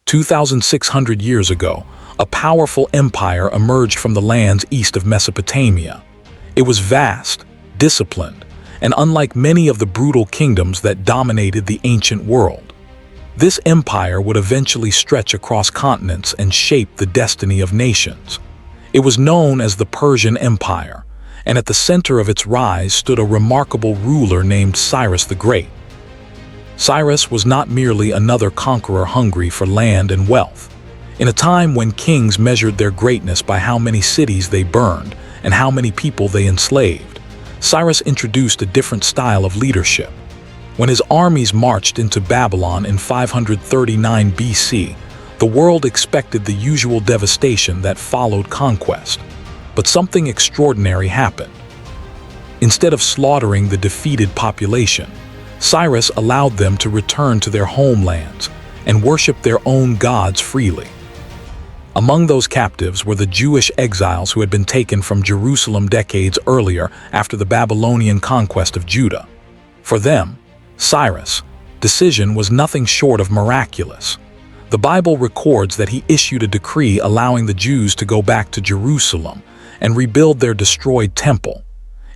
2,600 years ago, a powerful empire emerged from the lands east of Mesopotamia. It was vast, disciplined, and unlike many of the brutal kingdoms that dominated the ancient world. This empire would eventually stretch across continents and shape the destiny of nations. It was known as the Persian Empire, and at the center of its rise stood a remarkable ruler named Cyrus the Great. Cyrus was not merely another conqueror hungry for land and wealth. In a time when kings measured their greatness by how many cities they burned and how many people they enslaved, Cyrus introduced a different style of leadership. When his armies marched into Babylon in 539 BC, the world expected the usual devastation that followed conquest. But something extraordinary happened. Instead of slaughtering the defeated population, Cyrus allowed them to return to their homelands and worship their own gods freely. Among those captives were the Jewish exiles who had been taken from Jerusalem decades earlier after the Babylonian conquest of Judah. For them, Cyrus' decision was nothing short of miraculous. The Bible records that he issued a decree allowing the Jews to go back to Jerusalem and rebuild their destroyed temple.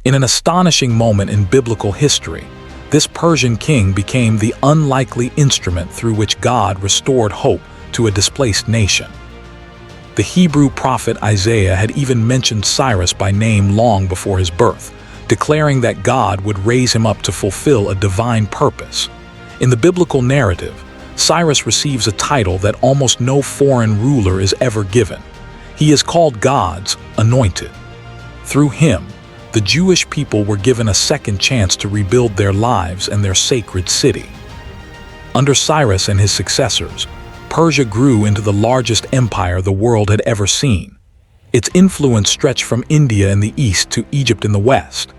In an astonishing moment in biblical history, this Persian king became the unlikely instrument through which God restored hope to a displaced nation. The Hebrew prophet Isaiah had even mentioned Cyrus by name long before his birth, declaring that God would raise him up to fulfill a divine purpose. In the biblical narrative, Cyrus receives a title that almost no foreign ruler is ever given. He is called God's anointed. Through him, the Jewish people were given a second chance to rebuild their lives and their sacred city. Under Cyrus and his successors, Persia grew into the largest empire the world had ever seen. Its influence stretched from India in the east to Egypt in the west.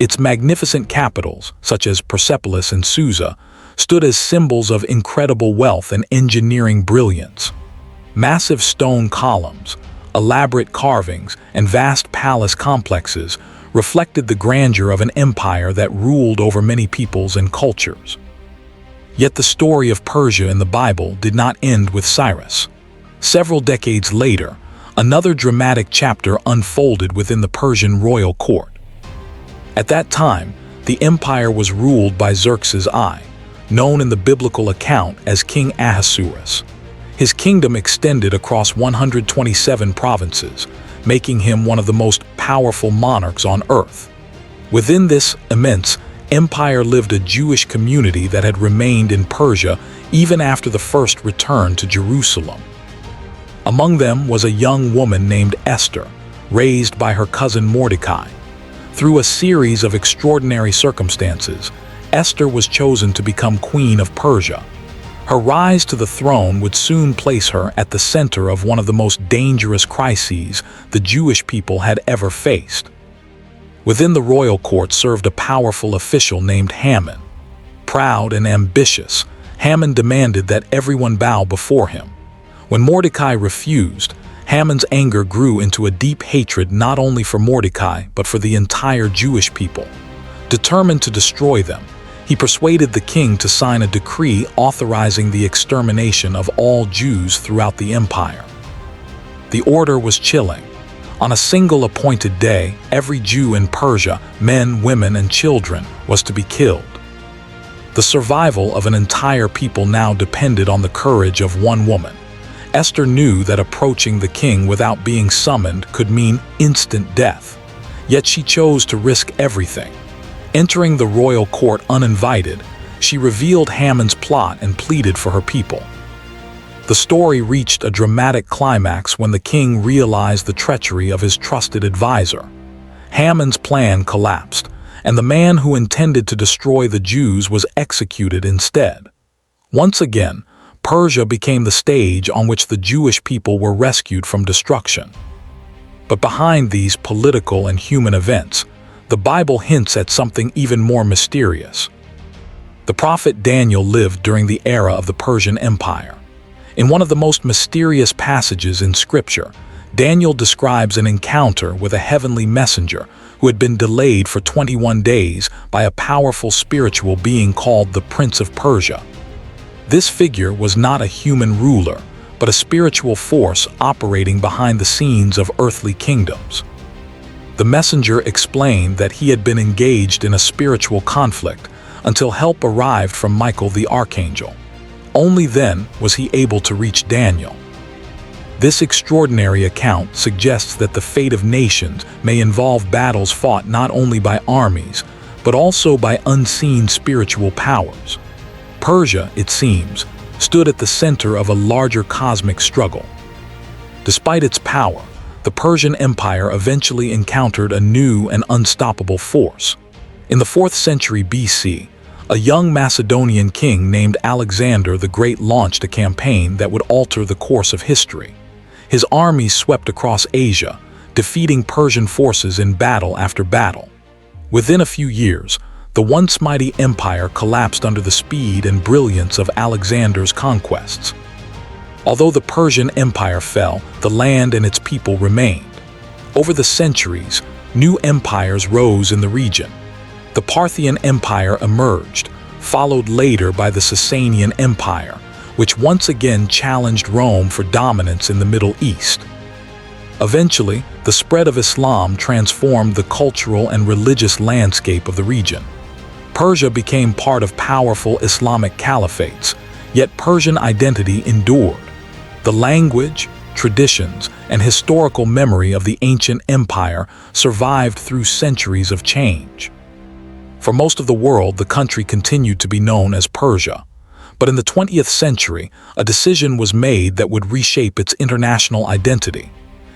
Its magnificent capitals, such as Persepolis and Susa, stood as symbols of incredible wealth and engineering brilliance. Massive stone columns, elaborate carvings, and vast palace complexes reflected the grandeur of an empire that ruled over many peoples and cultures. Yet the story of Persia in the Bible did not end with Cyrus. Several decades later, another dramatic chapter unfolded within the Persian royal court. At that time, the empire was ruled by Xerxes I, known in the biblical account as King Ahasuerus. His kingdom extended across 127 provinces, making him one of the most powerful monarchs on earth. Within this immense empire lived a Jewish community that had remained in Persia even after the first return to Jerusalem. Among them was a young woman named Esther, raised by her cousin Mordecai. Through a series of extraordinary circumstances, Esther was chosen to become Queen of Persia. Her rise to the throne would soon place her at the center of one of the most dangerous crises the Jewish people had ever faced. Within the royal court served a powerful official named Haman. Proud and ambitious, Haman demanded that everyone bow before him. When Mordecai refused, Haman's anger grew into a deep hatred not only for Mordecai but for the entire Jewish people. Determined to destroy them, he persuaded the king to sign a decree authorizing the extermination of all Jews throughout the empire. The order was chilling. On a single appointed day, every Jew in Persia, men, women, and children, was to be killed. The survival of an entire people now depended on the courage of one woman. Esther knew that approaching the king without being summoned could mean instant death. Yet she chose to risk everything. Entering the royal court uninvited, she revealed Haman's plot and pleaded for her people. The story reached a dramatic climax when the king realized the treachery of his trusted advisor. Haman's plan collapsed, and the man who intended to destroy the Jews was executed instead. Once again, Persia became the stage on which the Jewish people were rescued from destruction. But behind these political and human events, the Bible hints at something even more mysterious. The prophet Daniel lived during the era of the Persian Empire. In one of the most mysterious passages in Scripture, Daniel describes an encounter with a heavenly messenger who had been delayed for 21 days by a powerful spiritual being called the Prince of Persia. This figure was not a human ruler, but a spiritual force operating behind the scenes of earthly kingdoms. The messenger explained that he had been engaged in a spiritual conflict until help arrived from Michael the archangel. Only then was he able to reach Daniel. This extraordinary account suggests that the fate of nations may involve battles fought not only by armies, but also by unseen spiritual powers. Persia, it seems, stood at the center of a larger cosmic struggle. Despite its power, the Persian Empire eventually encountered a new and unstoppable force. In the 4th century BC, a young Macedonian king named Alexander the Great launched a campaign that would alter the course of history. His armies swept across Asia, defeating Persian forces in battle after battle. Within a few years, the once mighty empire collapsed under the speed and brilliance of Alexander's conquests. Although the Persian Empire fell, the land and its people remained. Over the centuries, new empires rose in the region. The Parthian Empire emerged, followed later by the Sasanian Empire, which once again challenged Rome for dominance in the Middle East. Eventually, the spread of Islam transformed the cultural and religious landscape of the region. Persia became part of powerful Islamic caliphates, yet Persian identity endured. The language, traditions, and historical memory of the ancient empire survived through centuries of change. For most of the world, the country continued to be known as Persia. But in the 20th century, a decision was made that would reshape its international identity.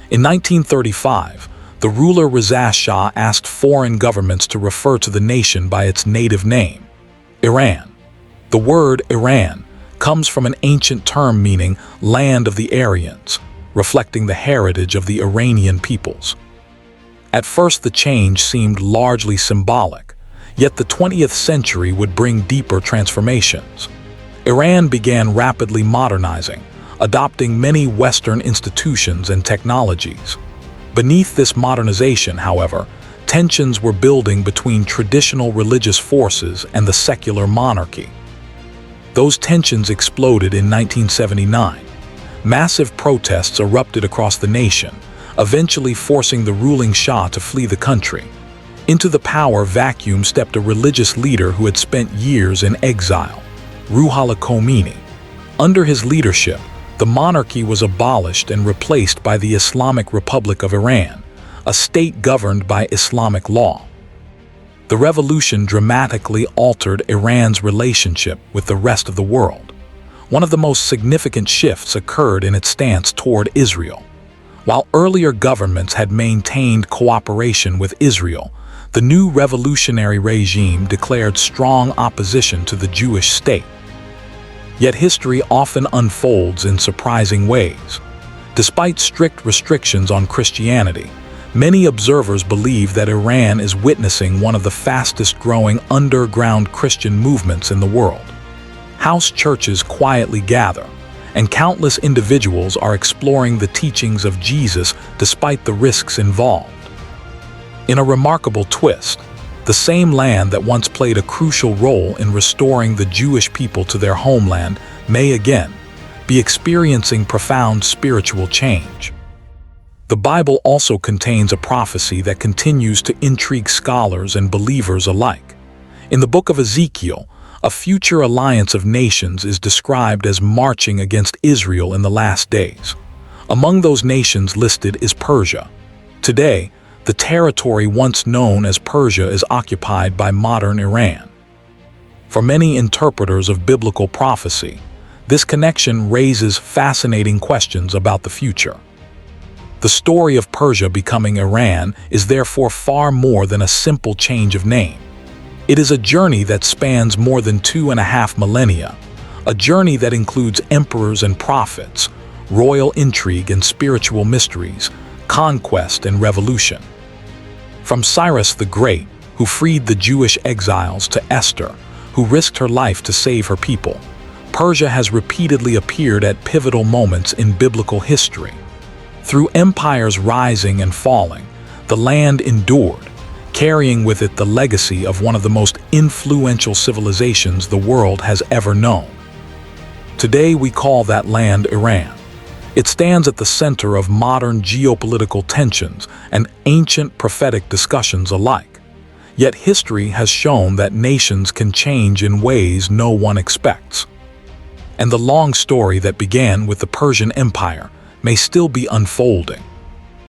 In 1935, the ruler Reza Shah asked foreign governments to refer to the nation by its native name, Iran. The word Iran comes from an ancient term meaning land of the Aryans, reflecting the heritage of the Iranian peoples. At first, the change seemed largely symbolic, yet the 20th century would bring deeper transformations. Iran began rapidly modernizing, adopting many Western institutions and technologies. Beneath this modernization, however, tensions were building between traditional religious forces and the secular monarchy. Those tensions exploded in 1979. Massive protests erupted across the nation, eventually forcing the ruling Shah to flee the country. Into the power vacuum stepped a religious leader who had spent years in exile, Ruhollah Khomeini. Under his leadership, the monarchy was abolished and replaced by the Islamic Republic of Iran, a state governed by Islamic law. The revolution dramatically altered Iran's relationship with the rest of the world. One of the most significant shifts occurred in its stance toward Israel. While earlier governments had maintained cooperation with Israel, the new revolutionary regime declared strong opposition to the Jewish state. Yet history often unfolds in surprising ways. Despite strict restrictions on Christianity, many observers believe that Iran is witnessing one of the fastest-growing underground Christian movements in the world. House churches quietly gather, and countless individuals are exploring the teachings of Jesus despite the risks involved. In a remarkable twist, the same land that once played a crucial role in restoring the Jewish people to their homeland may again be experiencing profound spiritual change. The Bible also contains a prophecy that continues to intrigue scholars and believers alike. In the book of Ezekiel, a future alliance of nations is described as marching against Israel in the last days. Among those nations listed is Persia. Today, the territory once known as Persia is occupied by modern Iran. For many interpreters of biblical prophecy, this connection raises fascinating questions about the future. The story of Persia becoming Iran is therefore far more than a simple change of name. It is a journey that spans more than 2.5 millennia, a journey that includes emperors and prophets, royal intrigue and spiritual mysteries, conquest and revolution. From Cyrus the Great, who freed the Jewish exiles, to Esther, who risked her life to save her people, Persia has repeatedly appeared at pivotal moments in biblical history. Through empires rising and falling, the land endured, carrying with it the legacy of one of the most influential civilizations the world has ever known. Today we call that land Iran, It stands at the center of modern geopolitical tensions and ancient prophetic discussions alike. Yet history has shown that nations can change in ways no one expects. And the long story that began with the Persian Empire may still be unfolding.